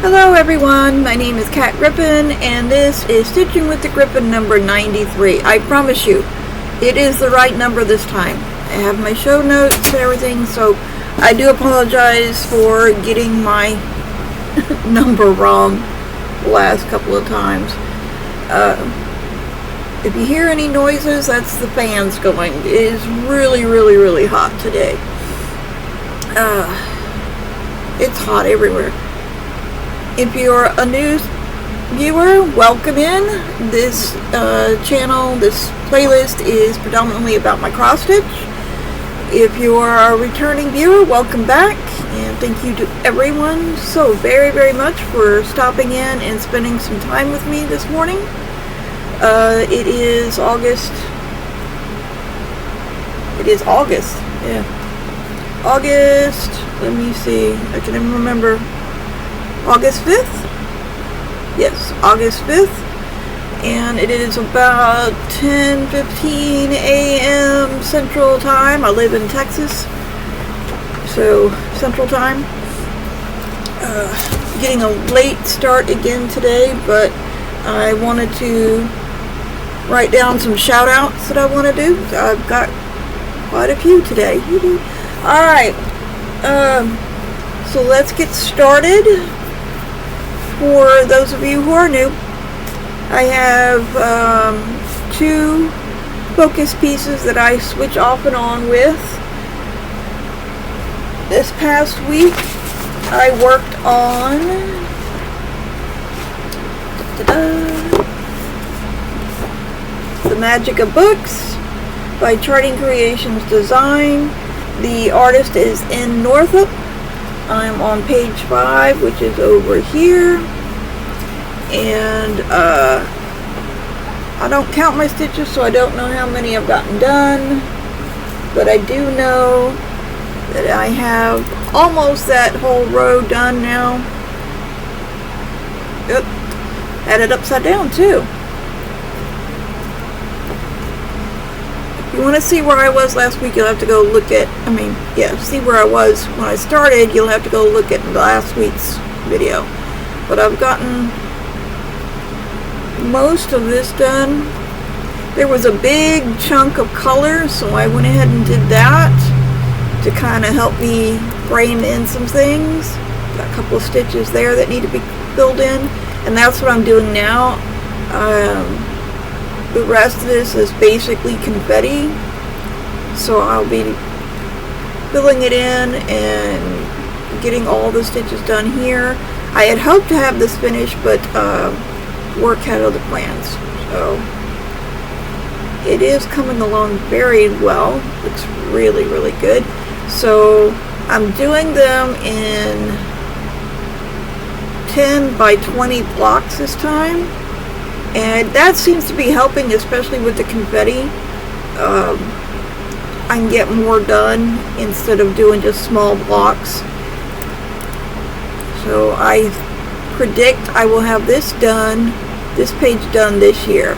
Hello everyone, my name is Griffin and this is Stitching with the Griffin number 93. I promise you, it is the right number this time. I have my show notes and everything, so I do apologize for getting my number wrong the last couple of times. If you hear any noises, that's the fans going. It is really hot today. It's hot everywhere. If you're a new viewer, welcome in. This channel, this playlist is predominantly about my cross stitch. If you are a returning viewer, welcome back, and thank you to everyone so very much for stopping in and spending some time with me this morning. It is August. Yeah. August, let me see, I can even remember. August 5th? Yes, August 5th. And it is about 10:15 a.m. Central Time. I live in Texas, so Central Time. Getting a late start again today, but I wanted to write down some shout outs that I want to do. I've got quite a few today. Alright, so let's get started. For those of you who are new, I have two focus pieces that I switch off and on with. This past week I worked on The Magic of Books by Charting Creations Design. The artist is in Northup. I'm on page 5, which is over here, and I don't count my stitches, so I don't know how many I've gotten done, but I do know that I have almost that whole row done now. Yep, had it upside down too. If you want to see where I was last week, you'll have to go look at, see where I was when I started, you'll have to go look at last week's video. But I've gotten most of this done. There was a big chunk of color, so I went ahead and did that to kind of help me frame in some things. Got a couple of stitches there that need to be filled in, and that's what I'm doing now. The rest of this is basically confetti, so I'll be filling it in and getting all the stitches done here. I had hoped to have this finished, but work had other plans, so it is coming along very well. Looks really good. So I'm doing them in 10 by 20 blocks this time, and that seems to be helping, especially with the confetti. I can get more done instead of doing just small blocks. So I predict I will have this page done this year.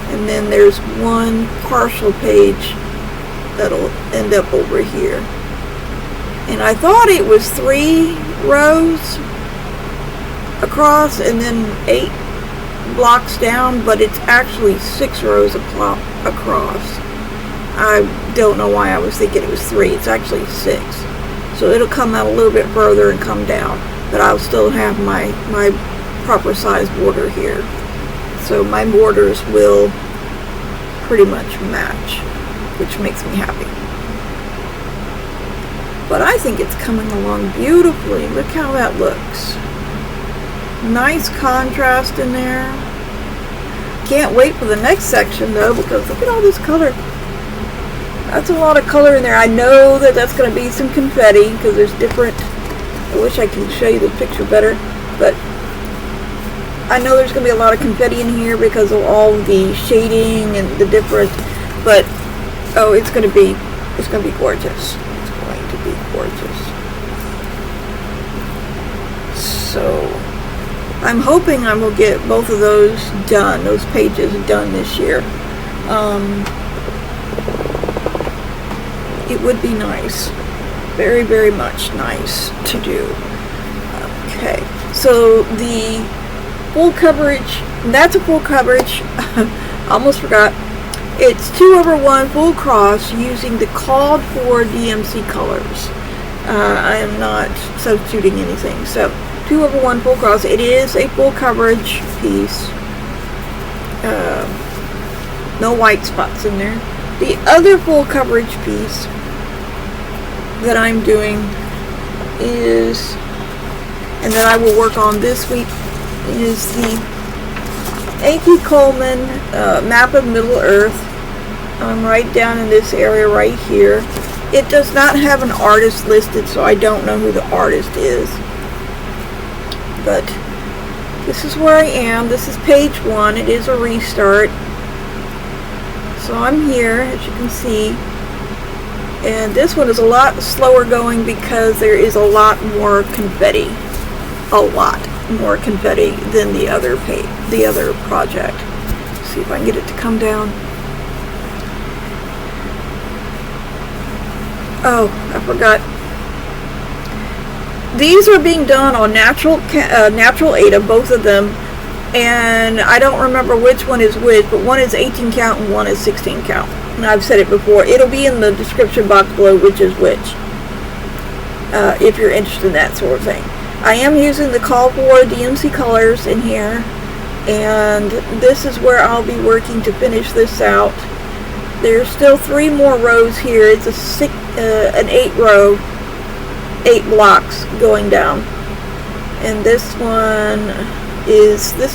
And then there's one partial page that'll end up over here. And I thought it was 3 rows across and then 8 blocks down, but it's actually 6 rows across. I don't know why I was thinking it was 3. It's actually 6. So it'll come out a little bit further and come down, but I'll still have my proper size border here. So my borders will pretty much match, which makes me happy. But I think it's coming along beautifully. Look how that looks. Nice contrast in there. Can't wait for the next section though, because look at all this color. That's a lot of color in there. I know that that's going to be some confetti because there's different. I wish I could show you the picture better, but I know there's going to be a lot of confetti in here because of all the shading and the different. But oh, it's going to be gorgeous. It's going to be gorgeous. So I'm hoping I will get both of those done, those pages done this year. It would be nice. Very much nice to do. Okay, So the full coverage, that's a full coverage. Almost forgot. It's 2/1 full cross using the called for DMC colors. I am not substituting anything. So 2/1 full cross. It is a full coverage piece. No white spots in there. The other full coverage piece that I'm doing is, and that I will work on this week, is the Ankicoleman map of Middle Earth. I'm right down in this area right here. It does not have an artist listed, so I don't know who the artist is. But this is where I am. This is page 1. It is a restart. So I'm here, as you can see. And this one is a lot slower going because there is a lot more confetti. A lot more confetti than the other project. Let's see if I can get it to come down. Oh, I forgot. These are being done on Natural Aida, both of them, and I don't remember which one is which, but one is 18 count and one is 16 count. And I've said it before. It'll be in the description box below which is which, if you're interested in that sort of thing. I am using the call for DMC colors in here, and this is where I'll be working to finish this out. There's still 3 more rows here. It's an 8 row, 8 blocks going down, and this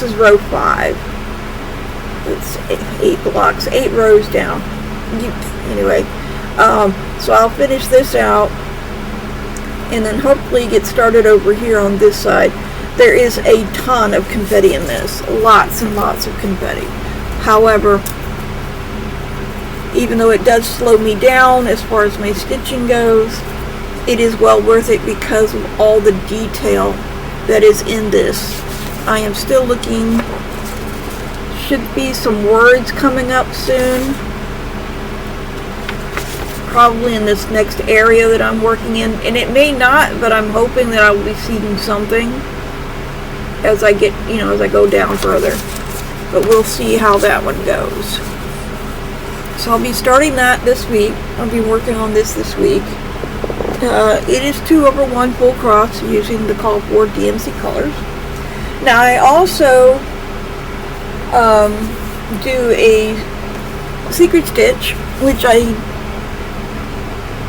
is row 5. It's 8 blocks, 8 rows down. Anyway, so I'll finish this out and then hopefully get started over here on this side. There is a ton of confetti in this, lots and lots of confetti. However, even though it does slow me down as far as my stitching goes, it is well worth it because of all the detail that is in this. I am still looking, should be some words coming up soon, probably in this next area that I'm working in, and it may not, but I'm hoping that I will be seeing something as I get, as I go down further. But we'll see how that one goes. So I'll be starting that this week. I'll be working on this week. It is 2/1 full cross using the call for DMC colors. Now I also do a secret stitch, which I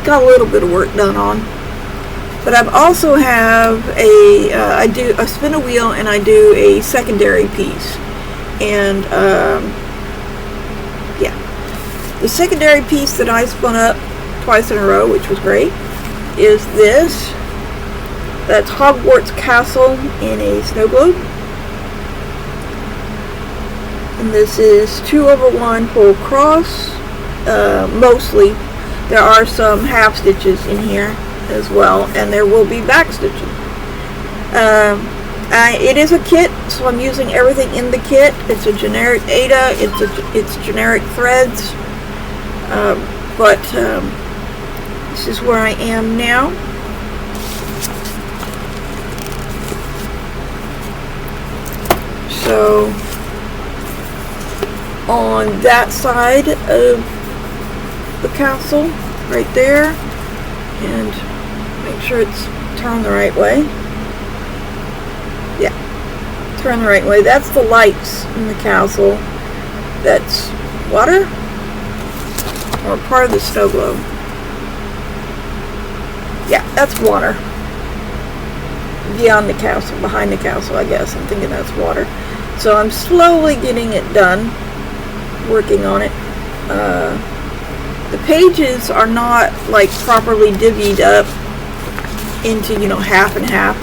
got a little bit of work done on. But I also have I spin a wheel and I do a secondary piece. And yeah, the secondary piece that I spun up twice in a row, which was great, is this. That's Hogwarts Castle in a snow globe. And this is 2/1 full cross. Mostly. There are some half stitches in here as well, and there will be back stitching. It is a kit, so I'm using everything in the kit. It's a generic Aida. It's generic threads. But this is where I am now. So on that side of the castle, right there, and make sure it's turned the right way. Yeah, turn the right way. That's the lights in the castle. That's water, or part of the snow globe. Yeah, that's water. Beyond the castle, behind the castle, I guess. I'm thinking that's water. So I'm slowly getting it done, working on it. The pages are not like properly divvied up into, half and half.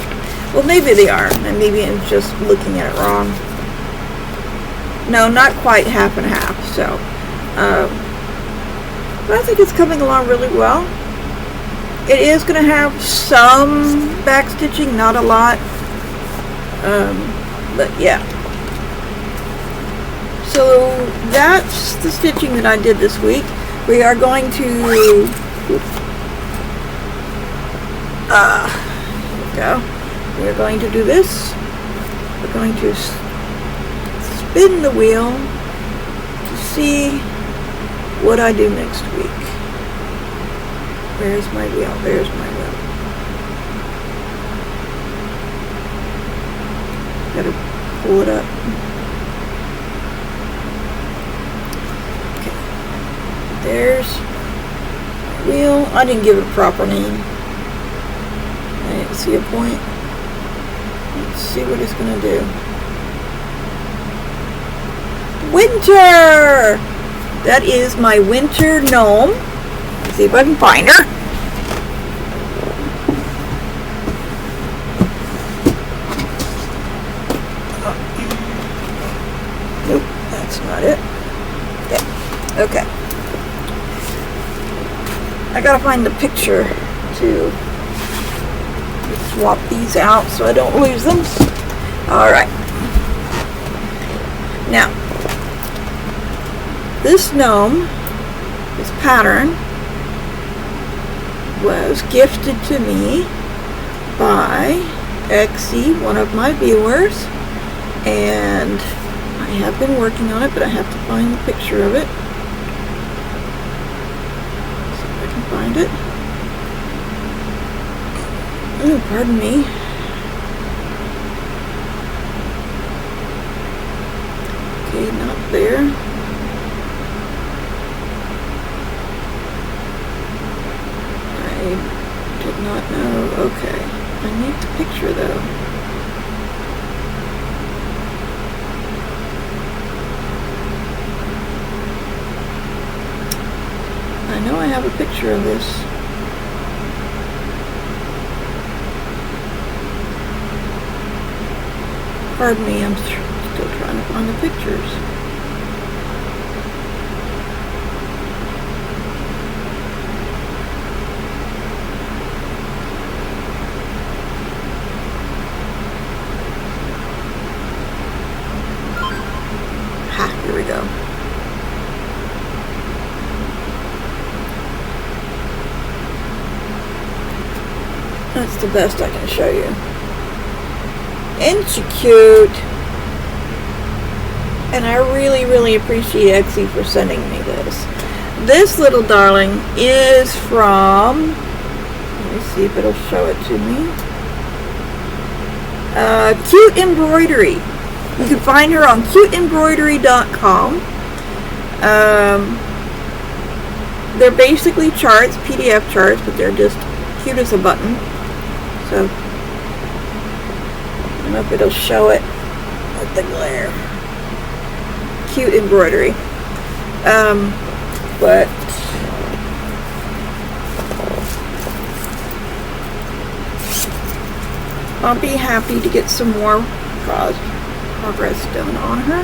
Well, maybe they are, and maybe I'm just looking at it wrong. No, not quite half and half. So, but I think it's coming along really well. It is going to have some back stitching, not a lot. But yeah. So that's the stitching that I did this week. We are going to here we go. we're going to do this. We're going to spin the wheel to see what I do next week. Where's my wheel? There's my wheel. Gotta pull it up. Okay. There's my wheel. I didn't give it a proper name. I didn't see a point. Let's see what it's gonna do. Winter! That is my winter gnome. Let's see if I can find her. Nope, that's not it. Yeah. Okay. I gotta find the picture to swap these out so I don't lose them. Alright. Now, this gnome, this pattern, was gifted to me by Exie, one of my viewers, and I have been working on it, but I have to find the picture of it. See if I can find it. Oh, pardon me. Okay, not there. Did not know. Okay. I need the picture though. I know I have a picture of this. Pardon me, I'm still trying to find the pictures. Here we go. That's the best I can show you. Ain't she cute? And I really, really appreciate Exie for sending me this. This little darling is from, let me see if it'll show it to me. Cute Embroidery. You can find her on cuteembroidery.com. They're basically charts, PDF charts, but they're just cute as a button. So, I don't know if it'll show it with the glare. Cute embroidery. But I'll be happy to get some more progress done on her.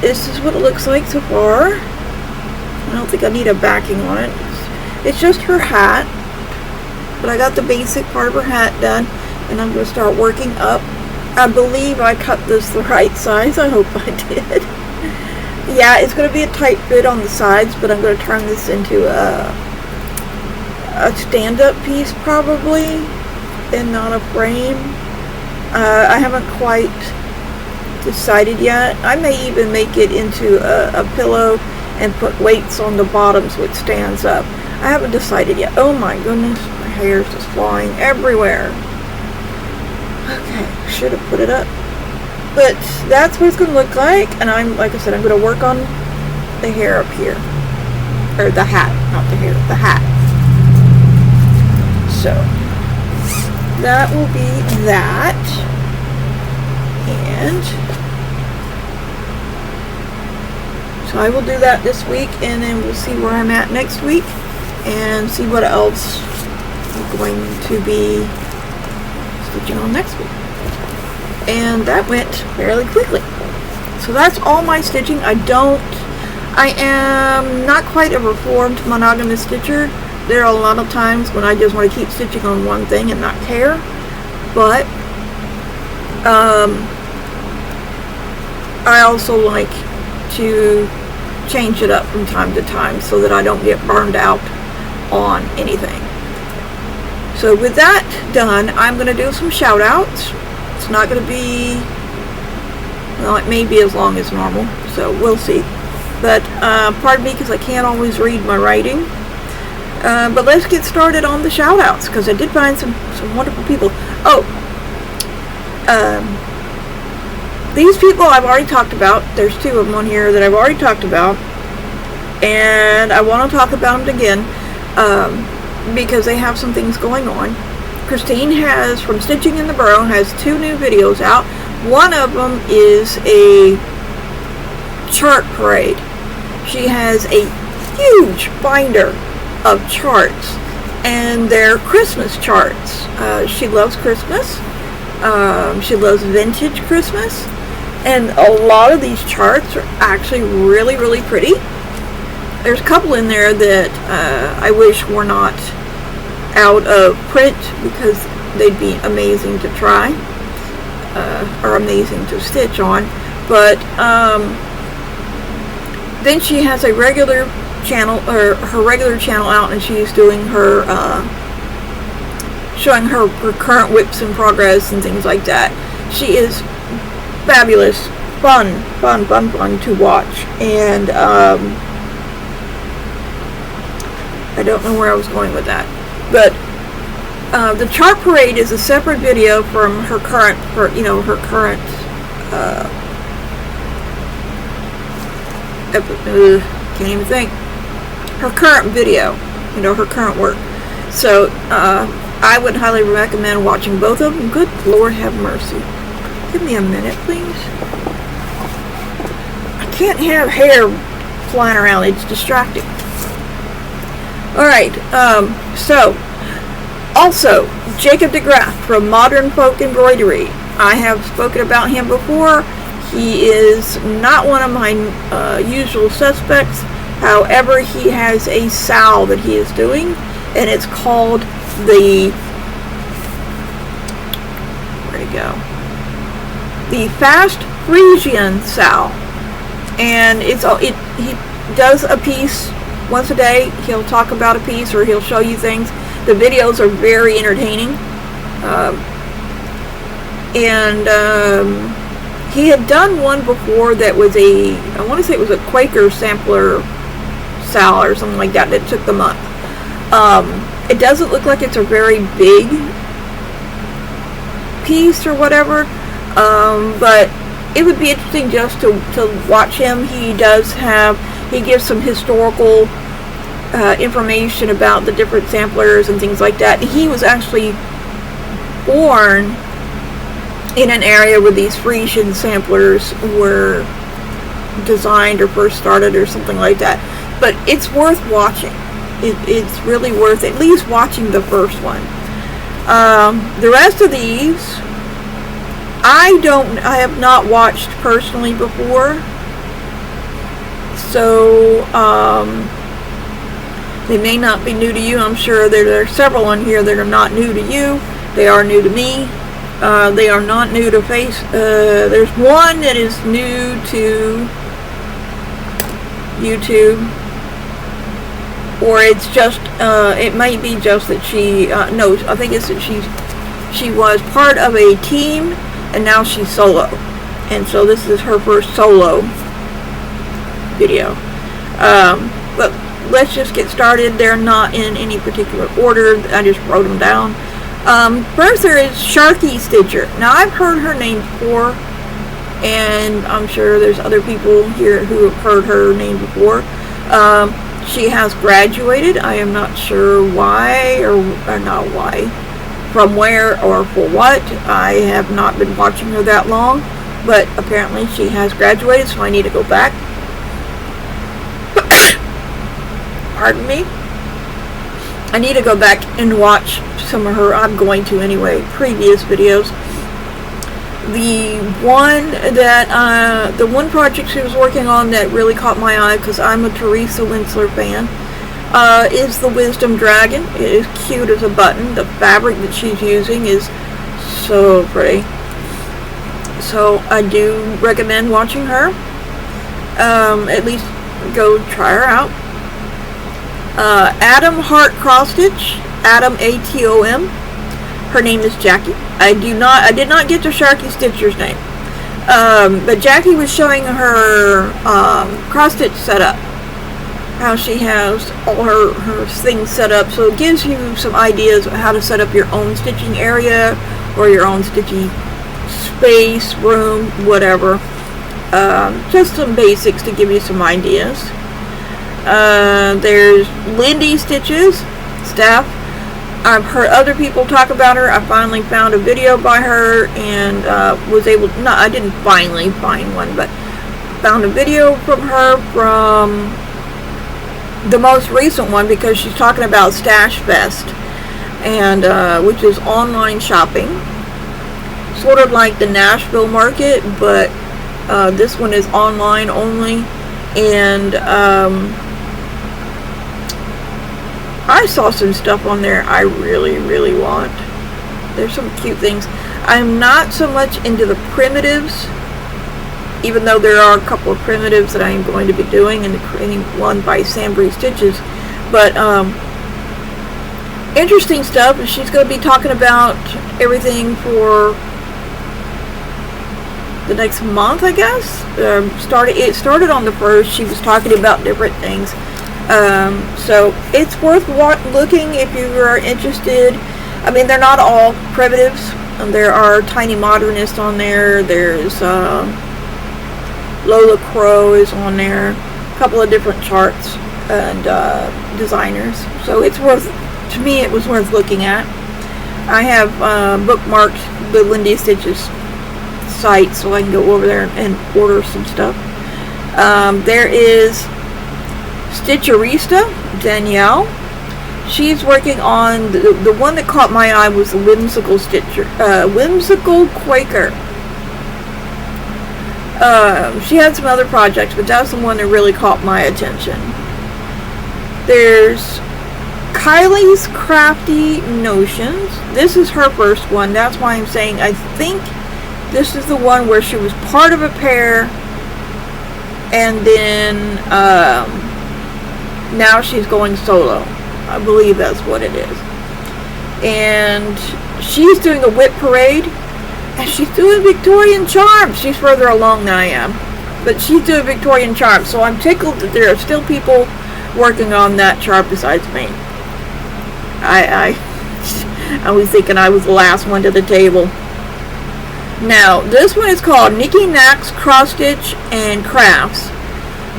This is what it looks like so far. I don't think I need a backing on it. It's just her hat. But I got the basic part of her hat done, and I'm going to start working up. I believe I cut this the right size. I hope I did. Yeah, it's going to be a tight fit on the sides, but I'm going to turn this into a stand-up piece probably, and not a frame. I haven't quite decided yet. I may even make it into a pillow and put weights on the bottom so it stands up. I haven't decided yet. Oh my goodness, my hair is just flying everywhere. Okay, should have put it up. But that's what it's going to look like, and like I said, I'm going to work on the hair up here. Or the hat, not the hair, the hat. So, that will be that. And so I will do that this week, and then we'll see where I'm at next week, and see what else I'm going to be stitching on next week. And that went fairly quickly. So that's all my stitching. I am not quite a reformed monogamous stitcher. There are a lot of times when I just want to keep stitching on one thing and not care. But I also like to change it up from time to time so that I don't get burned out on anything. So with that done, I'm going to do some shout outs. It's not going to be, well, it may be as long as normal, so we'll see. But pardon me because I can't always read my writing. But let's get started on the shout outs, because I did find some wonderful people. Oh, these people I've already talked about. There's 2 of them on here that I've already talked about, and I want to talk about them again because they have some things going on. Christine has, from Stitching in the Burrow, has 2 new videos out. One of them is a chart parade. She has a huge binder of charts, and they're Christmas charts. She loves Christmas. She loves vintage Christmas, and a lot of these charts are actually really, really pretty. There's a couple in there that I wish were not out of print, because they'd be amazing to try, or amazing to stitch on. But then she has a regular channel, or her regular channel out, and she's doing her showing her current whips in progress and things like that. She is fabulous, fun to watch. And I don't know where I was going with that, but the chart parade is a separate video from her current, can't even think. Her current video, her current work. So I would highly recommend watching both of them. Good Lord have mercy. Give me a minute, please. I can't have hair flying around. It's distracting. Alright, so also Jacob DeGraff from Modern Folk Embroidery. I have spoken about him before. He is not one of my usual suspects. However, he has a sow that he is doing, and it's called the, where'd it go? The Fast Frisian sow. And he does a piece once a day. He'll talk about a piece, or he'll show you things. The videos are very entertaining. He had done one before that was I want to say it was a Quaker sampler sow or something like that took the month. It doesn't look like it's a very big piece or whatever, but it would be interesting just to watch him. He gives some historical information about the different samplers and things like that. He was actually born in an area where these Frisian samplers were designed or first started or something like that. But it's worth watching. It's really worth at least watching the first one. The rest of these, I have not watched personally before. So, they may not be new to you. I'm sure there are several on here that are not new to you. They are new to me. They are not new to there's one that is new to YouTube, or it's just, it might be just that she, no, I think it's that she was part of a team, and now she's solo, and so this is her first solo video. But let's just get started. They're not in any particular order. I just wrote them down. First there is Sharky Stitcher. Now I've heard her name before, and I'm sure there's other people here who have heard her name before. She has graduated. I am not sure why, or not why, from where or for what. I have not been watching her that long, but apparently she has graduated, so I need to go back. Pardon me. I need to go back and watch some of her, I'm going to anyway, previous videos. The one project she was working on that really caught my eye, because I'm a Teresa Winsler fan, is the Wisdom Dragon. It is cute as a button. The fabric that she's using is so pretty. So I do recommend watching her. At least go try her out. Adam Hart Cross Stitch. Adam, ATOM. Her name is Jackie. I did not get to Sharky Stitcher's name. But Jackie was showing her cross stitch setup. How she has all her things set up. So it gives you some ideas of how to set up your own stitching area or your own stitching space, room, whatever. Just some basics to give you some ideas. There's Lindy Stitches, Staff. I've heard other people talk about her. I finally found a video by her and was able to, I didn't finally find one, but found a video from her from the most recent one because she's talking about Stash Fest, and which is online shopping. Sort of like the Nashville market, but this one is online only, and I saw some stuff on there I really, really want. There's some cute things. I'm not so much into the primitives, even though there are a couple of primitives that I am going to be doing, and creating one by Sambury Stitches. But interesting stuff. She's going to be talking about everything for the next month, I guess. It started on the 1st. She was talking about different things. So it's worth looking if you are interested. I mean, they're not all primitives. There are tiny modernists on there. There's Lola Crow is on there. A couple of different charts and designers. So it's worth, to me, it was worth looking at. I have bookmarked the Lindy Stitches site so I can go over there and order some stuff. There is Stitcherista, Danielle. She's working on the one that caught my eye was the Whimsical Quaker. She had some other projects, but that's the one that really caught my attention. There's Kylie's Crafty Notions. This is her first one. That's why I'm saying I think this is the one where she was part of a pair, and then now she's going solo. I believe that's what it is. And she's doing a whip parade, and she's doing Victorian charms. She's further along than I am, but she's doing Victorian charms. So I'm tickled that there are still people working on that chart besides me. I was thinking I was the last one to the table. Now, this one is called Nikki Knack's Cross Stitch and Crafts.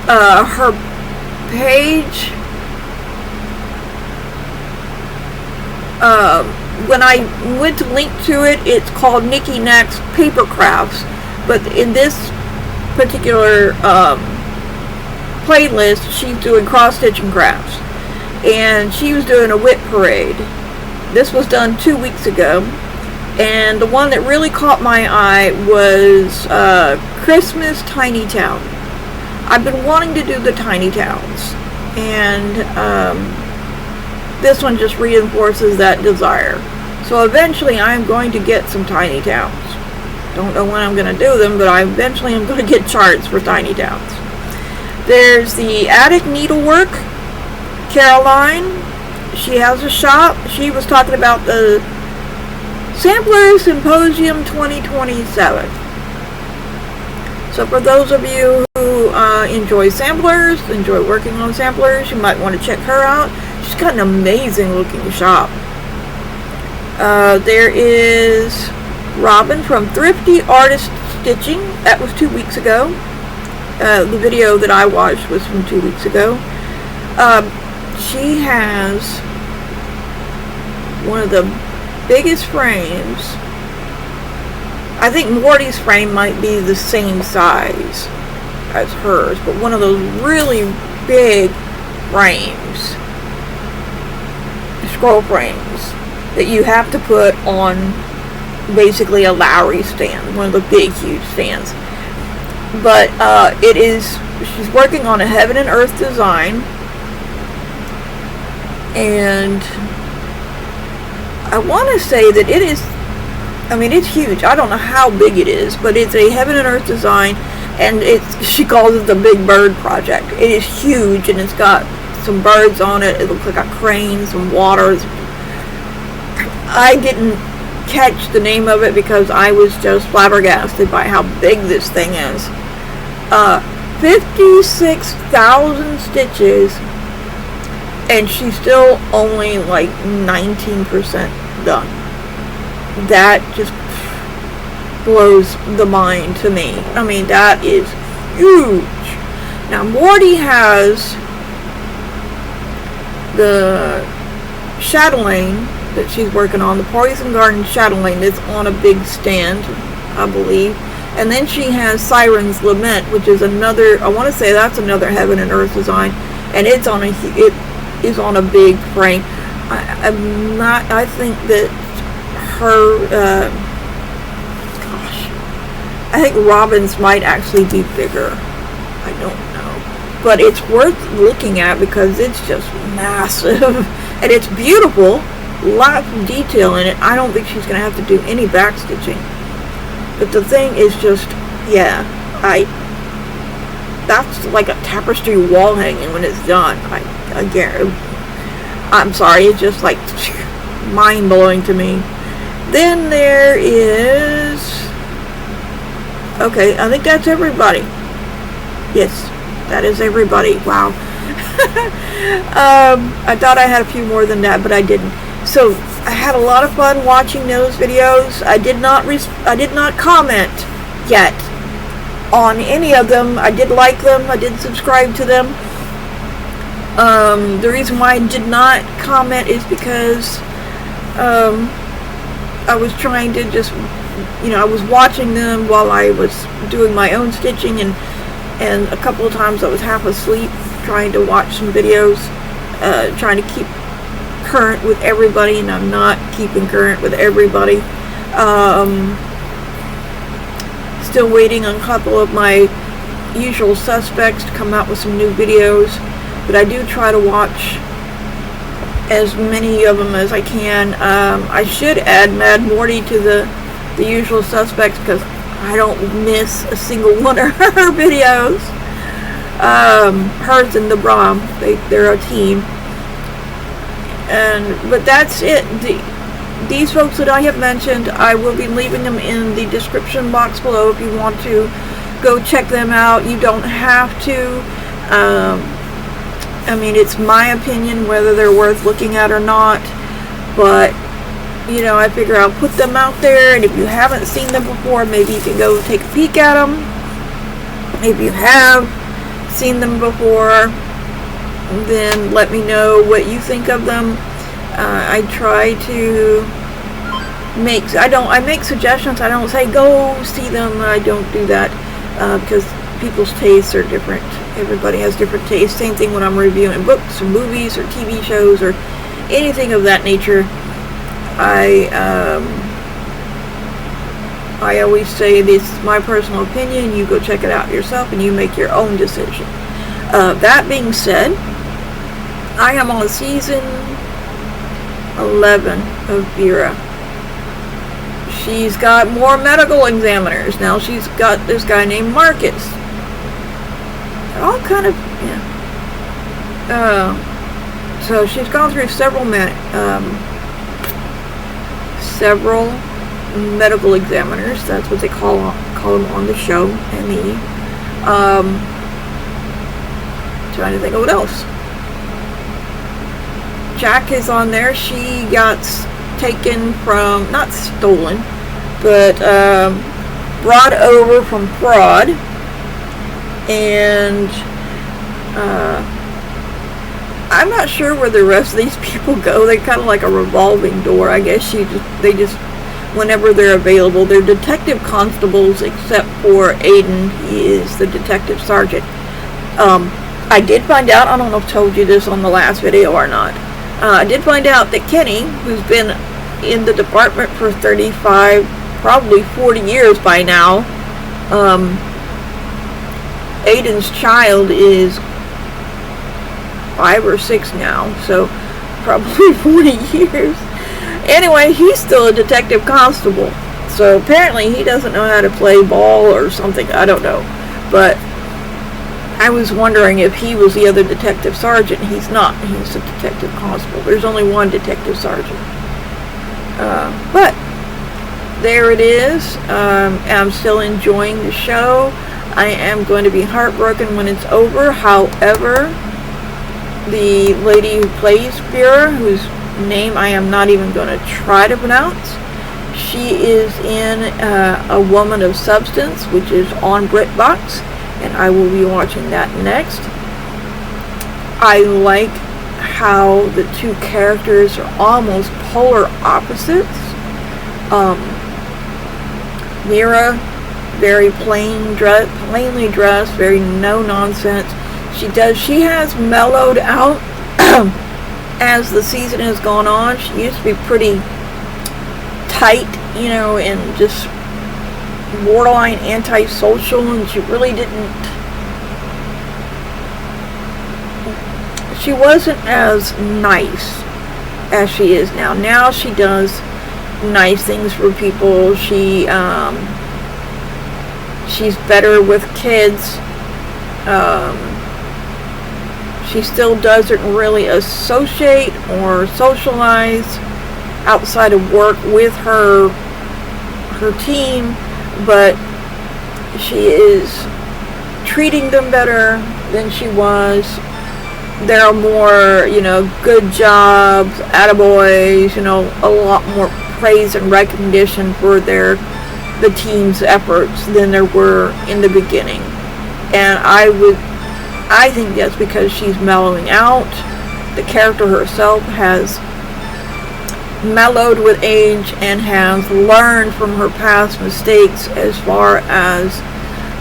Her page, when I went to link to it, it's called Nikki Knack's Paper Crafts, but in this particular playlist, she's doing cross stitch and crafts, and she was doing a whip parade. This was done 2 weeks ago, and the one that really caught my eye was Christmas Tiny Town. I've been wanting to do the tiny towns, and this one just reinforces that desire. So eventually I'm going to get some tiny towns. Don't know when I'm going to do them, but I eventually am going to get charts for tiny towns. There's the Attic Needlework, Caroline. She has a shop. She was talking about the Sampler Symposium 2027. So for those of you who enjoy samplers, enjoy working on samplers, you might want to check her out. She's got an amazing looking shop. There is Robin from Thrifty Artist Stitching. That was 2 weeks ago. The video that I watched was from 2 weeks ago. She has one of the biggest frames. I think Morty's frame might be the same size as hers, but one of those really big frames, scroll frames, that you have to put on basically a Lowry stand, one of the big huge stands. But she's working on a Heaven and Earth design, and I want to say that it is, it's huge. I don't know how big it is, but it's a Heaven and Earth design, and she calls it the Big Bird Project. It is huge, and it's got some birds on it. It looks like a crane, some water. I didn't catch the name of it because I was just flabbergasted by how big this thing is. 56,000 stitches, and she's still only like 19% done. That just blows the mind to me. I mean, that is huge. Now, Morty has the chatelaine that she's working on, the Poison Garden chatelaine that's on a big stand, I believe. And then she has Siren's Lament, which is another, I want to say that's another Heaven and Earth design, and it is on a big frame. I think that her, I think Robin's might actually be bigger. I don't know. But it's worth looking at because it's just massive. And it's beautiful. Lots of detail in it. I don't think she's going to have to do any back stitching. But the thing is just, yeah, that's like a tapestry wall hanging when it's done. I guarantee. I'm sorry, it's just like mind-blowing to me. Then there is, okay, I think that's everybody. Yes, that is everybody. Wow. I thought I had a few more than that, but I didn't. So I had a lot of fun watching those videos. I did not comment yet on any of them. I did like them. I did subscribe to them. The reason why I did not comment is because I was trying to just, I was watching them while I was doing my own stitching, and a couple of times I was half asleep trying to watch some videos, trying to keep current with everybody, and I'm not keeping current with everybody. Still waiting on a couple of my usual suspects to come out with some new videos, but I do try to watch as many of them as I can. I should add Mad Morty to the usual suspects because I don't miss a single one of her videos. Hers and the Brahm, they're a team. But that's it. These folks that I have mentioned, I will be leaving them in the description box below if you want to go check them out. You don't have to. I mean, it's my opinion whether they're worth looking at or not, but I figure I'll put them out there, and if you haven't seen them before, maybe you can go take a peek at them. If you have seen them before, then let me know what you think of them. I try to I make suggestions. I don't say go see them. I don't do that because people's tastes are different. Everybody has different tastes. Same thing when I'm reviewing books or movies or TV shows or anything of that nature. I always say this is my personal opinion. You go check it out yourself and you make your own decision. That being said, I am on season 11 of Vera. She's got more medical examiners. Now she's got this guy named Marcus. All kind of, so she's gone through several medical examiners. That's what they call them on the show. ME. Trying to think of what else. Jack is on there. She got taken from, not stolen, but brought over from fraud, and I'm not sure where the rest of these people go. They're kind of like a revolving door, I guess. They just whenever they're available. They're detective constables except for Aiden. He is the detective sergeant. I did find out, I don't know if I told you this on the last video or not, I did find out that Kenny, who's been in the department for 35, probably 40 years by now, Aiden's child is 5 or 6 now, so probably 40 years. Anyway, he's still a detective constable, so apparently he doesn't know how to play ball or something, I don't know, but I was wondering if he was the other detective sergeant. He's not. He's a detective constable. There's only one detective sergeant. But there it is. I'm still enjoying the show. I am going to be heartbroken when it's over. However, the lady who plays Vera, whose name I am not even going to try to pronounce, she is in A Woman of Substance, which is on BritBox, and I will be watching that next. I like how the two characters are almost polar opposites. Vera, very plainly dressed, very no nonsense. She has mellowed out as the season has gone on. She used to be pretty tight, and just borderline antisocial, and she wasn't as nice as she is now. Now she does nice things for people. She's better with kids. She still doesn't really associate or socialize outside of work with her team, but she is treating them better than she was. There are more, good jobs, attaboys, a lot more praise and recognition for the team's efforts than there were in the beginning. And I think that's because she's mellowing out. The character herself has mellowed with age and has learned from her past mistakes as far as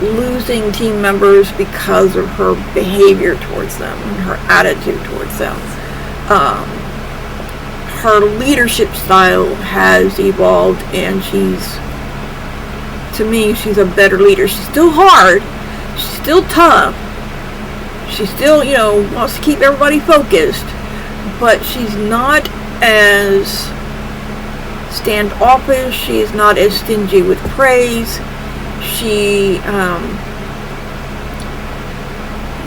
losing team members because of her behavior towards them and her attitude towards them. Her leadership style has evolved, and to me, she's a better leader. She's still hard, she's still tough, she still, wants to keep everybody focused, but she's not as standoffish, she's not as stingy with praise. She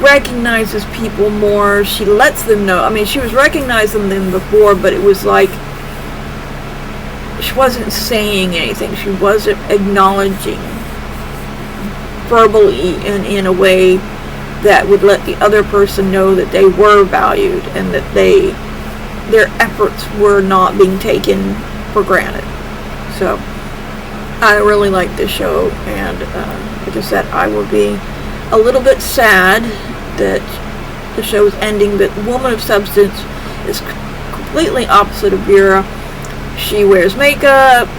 recognizes people more. She lets them know. She was recognizing them before, but it was like she wasn't saying anything. She wasn't acknowledging verbally and in a way that would let the other person know that they were valued and that their efforts were not being taken for granted. So I really like this show, and like I said, I will be a little bit sad that the show is ending, but Woman of Substance is completely opposite of Vera. She wears makeup,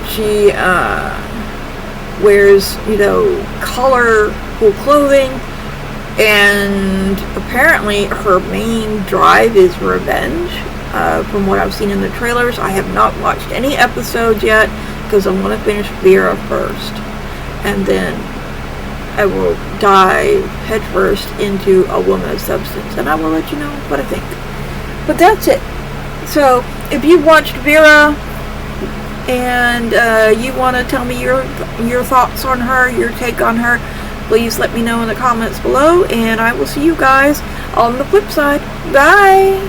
she wears, colorful clothing, and apparently her main drive is revenge. From what I've seen in the trailers, I have not watched any episodes yet because I want to finish Vera first, and then I will dive headfirst into A Woman of Substance, and I will let you know what I think. But that's it. So if you watched Vera and you want to tell me your thoughts on her, your take on her, please let me know in the comments below, and I will see you guys on the flip side. Bye!